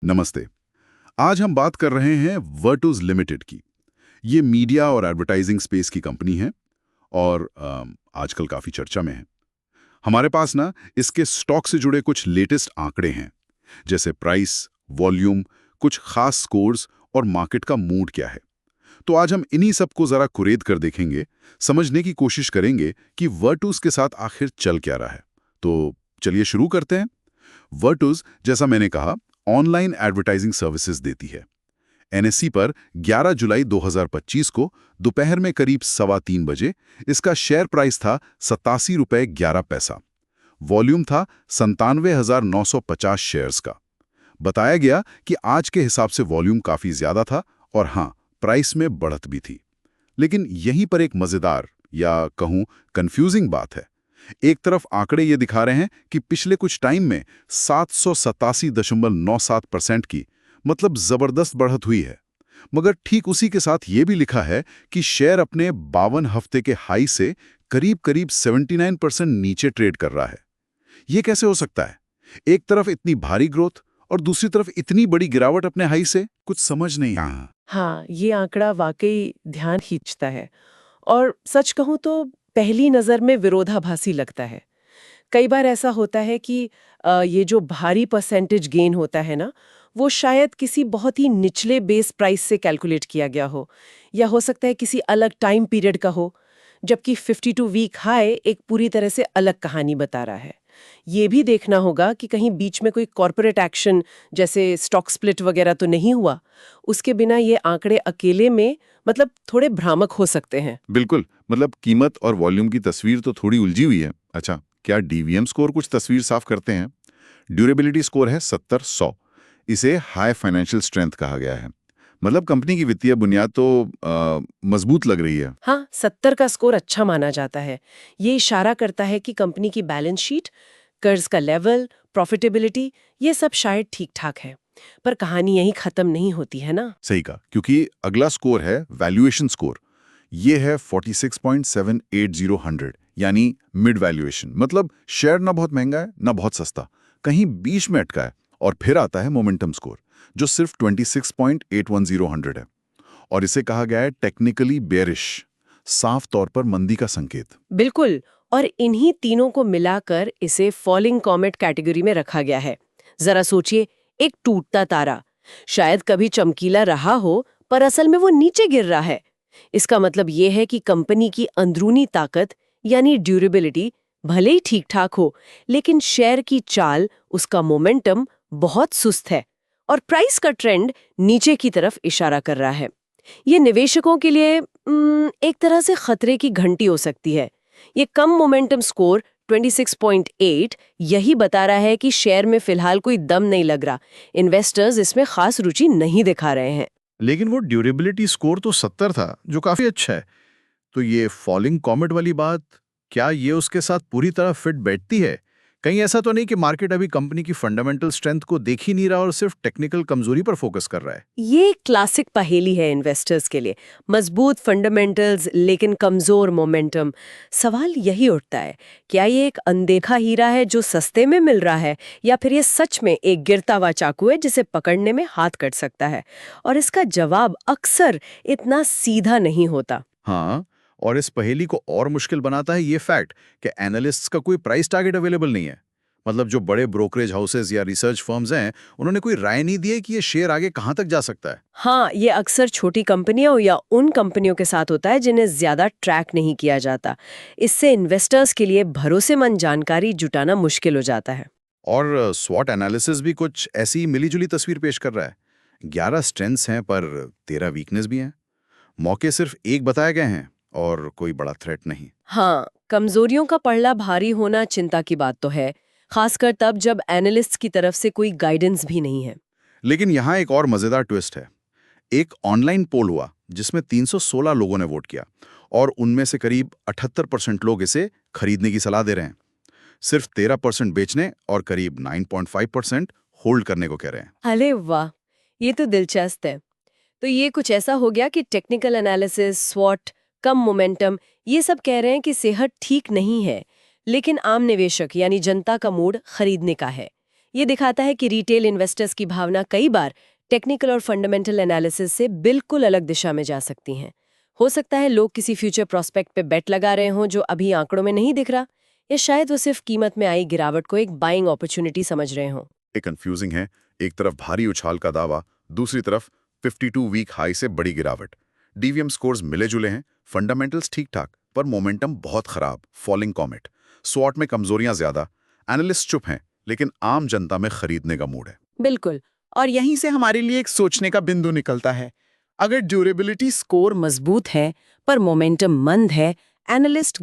नमस्ते। आज हम बात कर रहे हैं वर्टूज लिमिटेड की। ये मीडिया और एडवर्टाइजिंग स्पेस की कंपनी है और आजकल काफ़ी चर्चा में है। हमारे पास ना इसके स्टॉक से जुड़े कुछ लेटेस्ट आंकड़े हैं, जैसे प्राइस, वॉल्यूम, कुछ खास स्कोर्स और मार्केट का मूड क्या है। तो आज हम इन्हीं सब को ज़रा कुरेद कर देखेंगे, समझने की कोशिश करेंगे कि वर्टूज के साथ आखिर चल क्या रहा है। तो चलिए शुरू करते हैं। वर्टूज, जैसा मैंने कहा, ऑनलाइन एडवर्टाइजिंग सर्विसेज देती है। एनएसई पर 11 जुलाई 2025 को दोपहर में करीब 3:15 बजे इसका शेयर प्राइस था 87 रुपये 11 पैसा। वॉल्यूम था 97,950 शेयर्स का। बताया गया कि आज के हिसाब से वॉल्यूम काफ़ी ज़्यादा था और हाँ, प्राइस में बढ़त भी थी। लेकिन यहीं पर एक मज़ेदार या कहूँ कंफ्यूजिंग बात है। एक तरफ आंकड़े ये दिखा रहे हैं कि पिछले कुछ टाइम में 787.97% की, मतलब जबरदस्त बढ़त हुई है। मगर ठीक उसी के साथ ये भी लिखा है कि शेयर अपने 52 हफ्ते के हाई से करीब-करीब 79% नीचे ट्रेड कर रहा है। ये कैसे हो सकता है? एक तरफ इतनी भारी ग्रोथ और दूसरी तरफ इतनी बड़ी गिरावट अपने हाई से, कुछ समझ नहीं आ। हाँ, ये आंकड़ा वाकई ध्यान खींचता है और सच कहूँ तो पहली नज़र में विरोधाभासी लगता है। कई बार ऐसा होता है कि ये जो भारी परसेंटेज गेन होता है ना, वो शायद किसी बहुत ही निचले बेस प्राइस से कैलकुलेट किया गया हो या हो सकता है किसी अलग टाइम पीरियड का हो, जबकि 52 वीक हाई एक पूरी तरह से अलग कहानी बता रहा है। ये भी देखना होगा कि कहीं बीच में कोई कॉर्पोरेट एक्शन जैसे स्टॉक स्प्लिट वगैरह तो नहीं हुआ। उसके बिना ये आंकड़े अकेले में मतलब थोड़े भ्रामक हो सकते हैं। बिल्कुल, मतलब कीमत और वॉल्यूम की तस्वीर तो थोड़ी उलझी हुई है। अच्छा, क्या डीवीएम स्कोर कुछ तस्वीर साफ करते हैं? ड्यूरेबिलिटी स्कोर है 70-100। इसे हाई फाइनेंशियल स्ट्रेंथ कहा गया है। मतलब कंपनी की वित्तीय बुनियाद तो मजबूत लग रही है। हाँ, 70 का स्कोर अच्छा माना जाता है। ये इशारा करता है कि कंपनी की बैलेंस शीट, कर्ज का लेवल, प्रॉफिटेबिलिटी, ये सब शायद ठीक ठाक है। पर कहानी यहीं खत्म नहीं होती है ना। सही कहा, क्योंकि अगला स्कोर है वैल्यूएशन स्कोर। ये है 46.780, यानी मिड वैल्यूएशन। मतलब शेयर ना बहुत महंगा है ना बहुत सस्ता, कहीं बीच में अटका है। और फिर आता है मोमेंटम स्कोर, जो सिर्फ 26.810 है। और इसे कहा गया है टेक्निकली बेयरिश, साफ तौर पर मंदी का संकेत। बिल्कुल, और इन्हीं तीनों को मिलाकर इसे फॉलिंग कॉमेट कैटेगरी में रखा गया है। जरा सोचिए, एक टूटता तारा शायद कभी चमकीला रहा हो, पर असल में वो नीचे गिर रहा है। इसका मतलब ये है कि कंपनी की अंदरूनी ताकत यानी ड्यूरेबिलिटी भले ही ठीक ठाक हो, लेकिन शेयर की चाल, उसका मोमेंटम बहुत सुस्त है और प्राइस का ट्रेंड नीचे की तरफ इशारा कर रहा है। ये निवेशकों के लिए एक तरह से खतरे की घंटी हो सकती है। ये कम मोमेंटम स्कोर 26.8 यही बता रहा है कि शेयर में फिलहाल कोई दम नहीं लग रहा। इन्वेस्टर्स इसमें खास रुचि नहीं दिखा रहे हैं। लेकिन वो ड्यूरेबिलिटी स्कोर तो 70 था, जो काफी अच्छा है। तो ये फॉलिंग कॉमेट वाली बात, क्या ये उसके साथ पूरी तरह फिट बैठती है? कहीं ऐसा तो नहीं कि मार्केट अभी कंपनी की फंडामेंटल स्ट्रेंथ को देख ही नहीं रहा और सिर्फ टेक्निकल कमजोरी पर फोकस कर रहा है? ये क्लासिक पहेली है इन्वेस्टर्स के लिए। मजबूत फंडामेंटल्स लेकिन कमजोर मोमेंटम। सवाल यही उठता है, क्या ये एक अनदेखा हीरा है जो सस्ते में मिल रहा है, या फिर ये सच में एक गिरता हुआ चाकू है जिसे पकड़ने में हाथ कट सकता है? और इसका जवाब अक्सर इतना सीधा नहीं होता। हाँ, और इस पहेली को और मुश्किल बनाता है ये फैक्ट कि एनालिस्ट्स का कोई प्राइस टारगेट अवेलेबल नहीं है। मतलब जो बड़े ब्रोकरेज हाउसेज या रिसर्च फर्म्स हैं, उन्होंने कोई राय नहीं दी है कि ये शेयर आगे कहां तक जा सकता है। हाँ, ये अक्सर छोटी कंपनियों या उन कंपनियों के साथ होता है जिन्हें ज्यादा ट्रैक नहीं किया जाता। इससे इन्वेस्टर्स के लिए भरोसेमंद जानकारी जुटाना मुश्किल हो जाता है। और स्वॉट एनालिसिस भी कुछ ऐसी मिलीजुली तस्वीर पेश कर रहा है। 11 स्ट्रेंथ्स हैं पर 13 वीकनेस भी हैं। मौके सिर्फ एक बताए गए हैं और कोई बड़ा थ्रेट नहीं। हाँ, कमजोरियों का पलड़ा भारी होना चिंता की बात तो है, खासकर तब जब एनालिस्ट्स की तरफ से कोई गाइडेंस भी नहीं है। लेकिन यहाँ एक और मजेदार ट्विस्ट है। एक ऑनलाइन पोल हुआ जिसमें 316 लोगों ने वोट किया और उनमें से करीब 78% लोग इसे खरीदने की सलाह दे रहे हैं। सिर्फ 13% बेचने और करीब 9.5% होल्ड करने को कह रहे हैं। अरे वाह, ये तो दिलचस्प है। तो ये कुछ ऐसा हो गया कि टेक्निकल एनालिसिस, स्वॉट, कम मोमेंटम, ये सब कह रहे हैं कि सेहत ठीक नहीं है, लेकिन आम निवेशक यानी जनता का मूड खरीदने का है। ये दिखाता है कि रिटेल इन्वेस्टर्स की भावना कई बार टेक्निकल और फंडामेंटल एनालिसिस से बिल्कुल अलग दिशा में जा सकती हैं। हो सकता है लोग किसी फ्यूचर प्रोस्पेक्ट पे बेट लगा रहे हों जो अभी आंकड़ों में नहीं दिख रहा, या शायद वो सिर्फ कीमत में आई गिरावट को एक बाइंग अपॉर्चुनिटी समझ रहे हों। ये कंफ्यूजिंग है, एक तरफ भारी उछाल का दावा, दूसरी तरफ 52 वीक हाई से बड़ी गिरावट। डीवीएम स्कोर्स मिले जुले हैं, फंडामेंटल्स ठीक ठाक, पर मोमेंटम बहुत खराब, फॉलिंग कॉमेट। स्वॉट में कमजोरियां ज्यादा, एनालिस्ट चुप हैं, लेकिन आम जनता में खरीदने का मूड है। बिल्कुल। और यहीं से हमारे लिए एक सोचने का बिंदु निकलता है। अगर ड्यूरेबिलिटी स्कोर मजबूत है पर मोमेंटम मंद है, एनालिस्ट